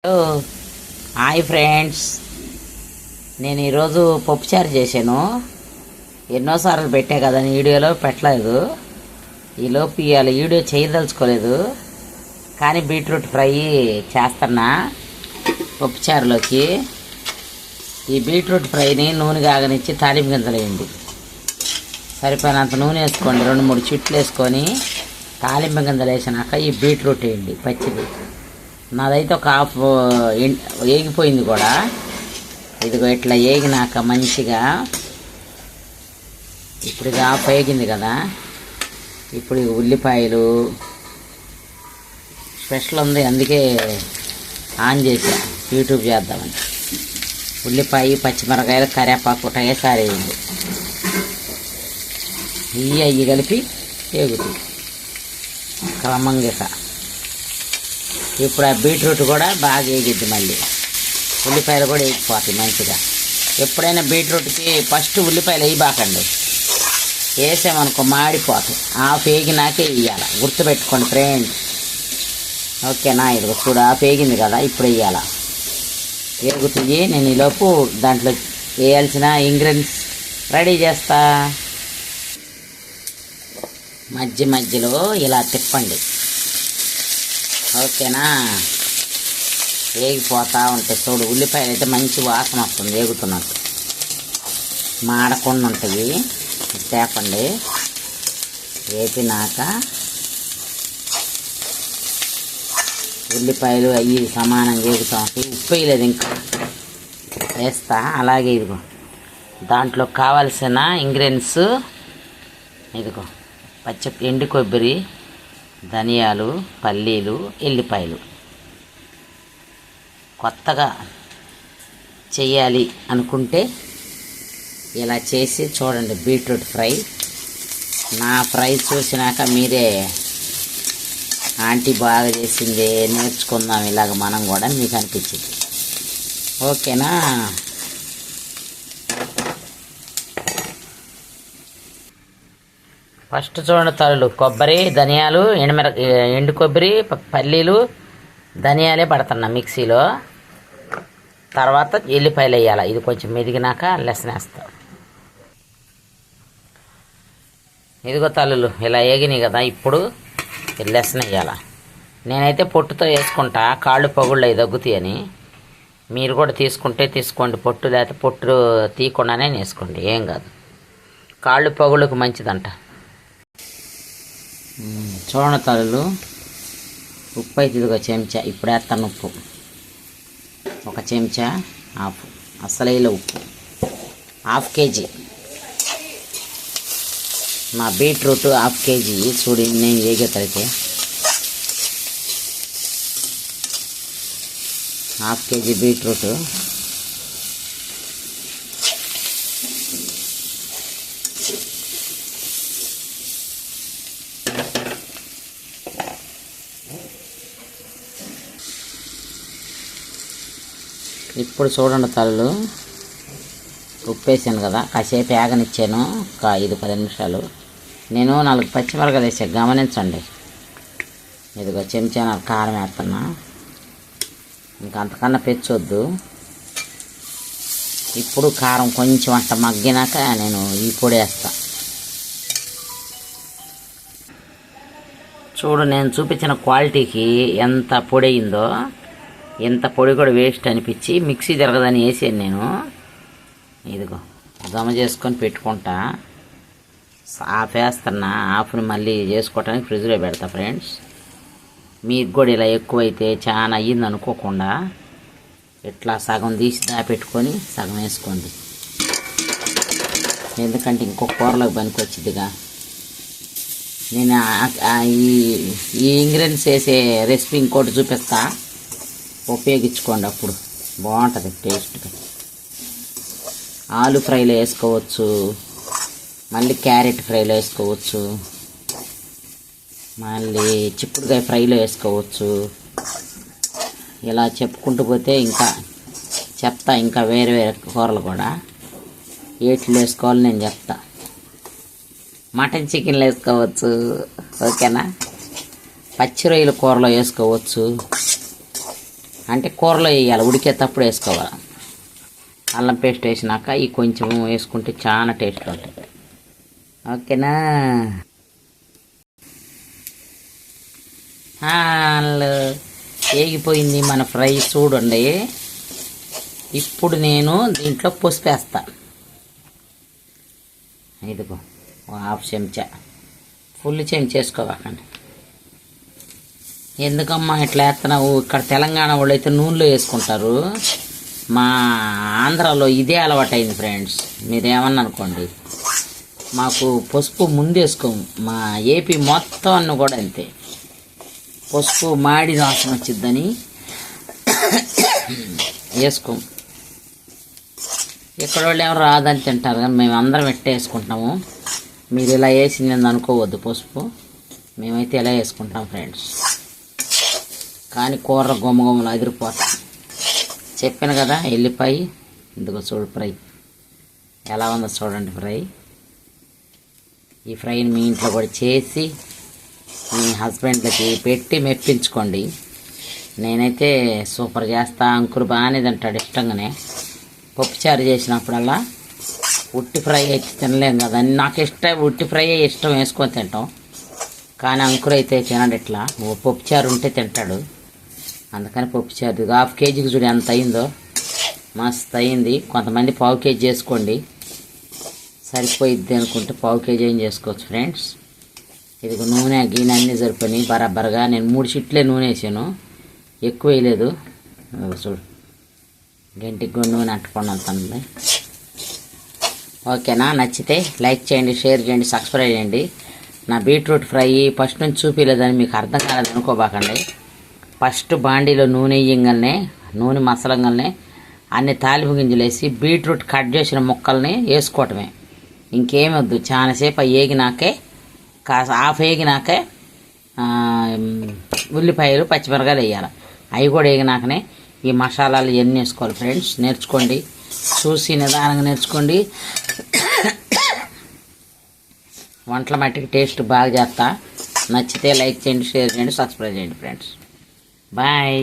Hello hi friends, నేను ఈరోజు పప్పుచారు చేశాను. ఎన్నోసార్లు పెట్టా కదా వీడియోలో పెట్టలేదు. ఈలోపు ఇవాళ వీడియో చేయదలుచుకోలేదు, కానీ బీట్రూట్ ఫ్రై చేస్తున్నా పప్పుచారులోకి. ఈ బీట్రూట్ ఫ్రైని నూనె కాగనిచ్చి తాలింపు గింజలు వేయండి. సరిపోయినంత నూనె వేసుకోండి, 2-3 చిట్లు వేసుకొని తాలింపు గింజలు వేసినాక ఈ బీట్రూట్ వేయండి పచ్చిది. నాదైతే ఒక హాఫ్ వేగిపోయింది కూడా. ఇదిగో ఇట్లా వేగినాక మంచిగా ఇప్పుడు ఇది హాఫ్ వేగింది కదా. ఇప్పుడు ఉల్లిపాయలు స్పెషల్ ఉంది, అందుకే ఆన్ చేసా యూట్యూబ్ చేద్దామని. ఉల్లిపాయ, పచ్చిమిరకాయలు, కరివేపాకు ఒకటేసారి వేయండి. ఇవి కలిపి వేగుతాయి క్రమంగా. ఇప్పుడు ఆ బీట్రూట్ కూడా బాగా వేగిద్ది, మళ్ళీ ఉల్లిపాయలు కూడా వేగిపోతాయి మంచిగా. ఎప్పుడైనా బీట్రూట్కి ఫస్ట్ ఉల్లిపాయలు వేయబాకండి, వేసామనుకో మాడిపోతాయి. హాఫ్ వేగినాకే వేయాలి, గుర్తుపెట్టుకోండి ఫ్రెండ్స్. ఓకేనా? ఇది చూడు హాఫ్ వేగింది కదా, ఇప్పుడు వేయాల. వేగుతుంది. నేను ఈలోపు దాంట్లో వేయాల్సిన ఇంగ్రీడియంట్స్ రెడీ చేస్తా. మధ్యలో ఇలా తిప్పండి, ఓకేనా? వేగిపోతూ ఉంటాయి. చూడు ఉల్లిపాయలు అయితే మంచి వాసన వస్తుంది వేగుతున్నట్టు, మాడకుండా ఉంటాయి. తేపండి. వేపినాక ఉల్లిపాయలు అవి సమానంగా వేగుతూ ఉంటాయి. ఉప్పు వేయలేదు ఇంకా, వేస్తా. అలాగే ఇదిగో దాంట్లో కావాల్సిన ఇంగ్రీడియంట్స్ ఇదిగో ఎండు కొబ్బరి, ధనియాలు, పల్లీలు, ఎల్లిపాయలు. కొత్తగా చెయ్యాలి అనుకుంటే ఇలా చేసి చూడండి బీట్రూట్ ఫ్రై. నా ఫ్రై చూసినాక మీరే ఆంటీ బాగా చేసిందే, నేర్చుకుందాం ఇలాగ మనం కూడా మీకు అనిపించింది. ఓకేనా? ఫస్ట్ చూడండి తల్లులు, కొబ్బరి, ధనియాలు, ఎండు కొబ్బరి, పల్లీలు, ధనియాలే పడుతున్నా మిక్సీలో. తర్వాత ఎల్లిపాయలు వేయాలి. ఇది కొంచెం మెదిగినాక లెసనేస్తా. ఇదిగో తల్లులు ఇలా వేగినాయి కదా, ఇప్పుడు లెసన వేయాలి. నేనైతే పొట్టుతో వేసుకుంటా, కాళ్ళు పగుళ్ళు అవి దగ్గుతాయని. మీరు కూడా తీసుకుంటే తీసుకోండి, పొట్టు లేకపోతే పొట్టు తీయకుండానే వేసుకోండి, ఏం కాదు. కాళ్ళు పగుళ్ళకు మంచిదంట. చూడండి తల్లులు, ఉప్పు అయితే ఇదిగో చెంచా. ఇప్పుడు వేస్తాను ఉప్పు, ఒక చెంచా హాఫ్. అసలైన ఉప్పు 1/2 కేజీ. నా బీట్రూట్ 1/2 కేజీ. చూడు నేను వేగేతలకి 1/2 కేజీ బీట్రూట్. ఇప్పుడు చూడండి తల్లు, ఉప్పు వేసాను కదా, కాసేపు ఏగనిచ్చాను, ఒక 5-10 నిమిషాలు. నేను 4 పచ్చిమిరకాయలు వేసాను, గమనించండి. ఇదిగో చెంచా కారం వేస్తున్నా, ఇంకా అంతకన్నా పెంచొద్దు. ఇప్పుడు కారం కొంచెం అంట మగ్గినాక నేను ఈ పొడి వేస్తా. చూడు నేను చూపించిన క్వాలిటీకి ఎంత పొడి అయిందో. ఎంత పొడి కూడా వేస్ట్ అనిపించి మిక్సీ జరగదని వేసాను నేను. ఇదిగో జమ చేసుకొని పెట్టుకుంటా. హాఫ్ వేస్తున్నా, హాఫ్ని మళ్ళీ చేసుకోవటానికి ఫ్రిడ్జ్లో పెడతా ఫ్రెండ్స్. మీకు కూడా ఇలా ఎక్కువైతే చాలా అయ్యింది అనుకోకుండా ఇట్లా సగం తీసి దాపెట్టుకొని సగం వేసుకోండి, ఎందుకంటే ఇంకొక కూరలోకి పనికొచ్చిద్దిగా. నేను ఈ ఇంగ్రీడియంట్స్ వేసే రెసిపీ ఇంకోటి చూపిస్తా, ఉపయోగించుకోండి, అప్పుడు బాగుంటుంది టేస్ట్గా. ఆలు ఫ్రైలో వేసుకోవచ్చు, మళ్ళీ క్యారెట్ ఫ్రైలో వేసుకోవచ్చు, మళ్ళీ చిక్కుడుకాయ ఫ్రైలో వేసుకోవచ్చు. ఇలా చెప్పుకుంటూ పోతే ఇంకా చెప్తా, ఇంకా వేరే వేరే కూరలు కూడా ఏట్లు వేసుకోవాలి నేను చెప్తా. మటన్ చికెన్లో వేసుకోవచ్చు, ఓకేనా? పచ్చి రొయ్యల కూరలో వేసుకోవచ్చు. అంటే కూరలో వేయాలి, ఉడికేటప్పుడు వేసుకోవాలి. అల్లం పేస్ట్ వేసినాక ఈ కొంచెం వేసుకుంటే చాలా టేస్ట్ ఉంటుంది. ఓకేనా? వేగిపోయింది మన ఫ్రై చూడండి. ఇప్పుడు నేను దీంట్లో పసుపు వేస్తా. ఇదిగో హాఫ్ చెంచా, ఫుల్ చెంచా వేసుకోవాలండి. ఎందుకమ్మా ఇట్లా వేస్తున్నావు? ఇక్కడ తెలంగాణ వాళ్ళు అయితే నూనెలో వేసుకుంటారు, మా ఆంధ్రాలో ఇదే అలవాటైంది ఫ్రెండ్స్. మీరేమన్నా అనుకోండి, మాకు పసుపు ముందు వేసుకోము. మా ఏపీ మొత్తం అన్నీ కూడా అంతే, పసుపు మాడి వాసన వచ్చిద్దని వేసుకోము. ఇక్కడ వాళ్ళు ఎవరు రాదని తింటారు, కానీ మేము అందరం ఎట్టే వేసుకుంటాము. మీరు ఇలా వేసింది అనుకోవద్దు, పసుపు మేమైతే ఇలా వేసుకుంటాం ఫ్రెండ్స్. కానీ కూర గుమ్మగుమ్మలు అదిరిపోతాం. చెప్పాను కదా ఎల్లిపాయ. ఇందుకో చూడు ఫ్రై ఎలా ఉందో చూడండి. ఫ్రై ఈ ఫ్రైని మీ ఇంట్లో కూడా చేసి మీ హస్బెండ్లకి పెట్టి మెప్పించుకోండి. నేనైతే సూపర్ చేస్తా. అంకురు బాగానే తింటాడు ఇష్టంగానే. పప్పుచారు చేసినప్పుడల్లా ఉట్టి ఫ్రై అయితే తినలేం కదా, నాకు ఇష్టం ఉట్టి ఫ్రై ఇష్టం, వేసుకొని తింటాం. కానీ అంకురు అయితే తినడు, ఇట్లా పప్పుచారు ఉంటే తింటాడు. అందుకని పప్పుచారు హాఫ్ కేజీకి చూడు ఎంత అయిందో, మస్తు అయింది. కొంతమంది పావు కేజీ చేసుకోండి, సరిపోయిద్ది అనుకుంటే పావు కేజీ ఏం చేసుకోవచ్చు ఫ్రెండ్స్. ఇది నూనె గిన్నె అన్నీ సరిపోయినాయి బరాబర్గా. నేను 3 చిట్లే నూనె వేసాను, ఎక్కువ వేయలేదు. చూడు గంటికి కూడా నూనె అంటుకున్నంత ఉంది. ఓకేనా? నచ్చితే లైక్ చేయండి, షేర్ చేయండి, సబ్స్క్రైబ్ చేయండి. నా బీట్రూట్ ఫ్రై ఫస్ట్ నుంచి చూపించలేదని మీకు అర్థం కాలేదు అనుకోబాకండి. ఫస్ట్ బాండీలో నూనె వేయంగానే, నూనె మసలంగానే అన్ని తాలింపు గింజలు వేసి బీట్రూట్ కట్ చేసిన ముక్కల్ని వేసుకోవటమే, ఇంకేమి వద్దు. చాలాసేపు వేగినాకే, హాఫ్ వేగినాకే ఉల్లిపాయలు పచ్చిమిరకాయలు వేయాలి. అవి కూడా వేగినాకనే ఈ మసాలాలు ఇవన్నీ వేసుకోవాలి ఫ్రెండ్స్. నేర్చుకోండి, చూసి నిదానంగా నేర్చుకోండి. వంటల మట్టికి టేస్ట్ బాగా చేస్తా. నచ్చితే లైక్ చేయండి, షేర్ చేయండి, సబ్స్క్రైబ్ చేయండి ఫ్రెండ్స్. బాయ్.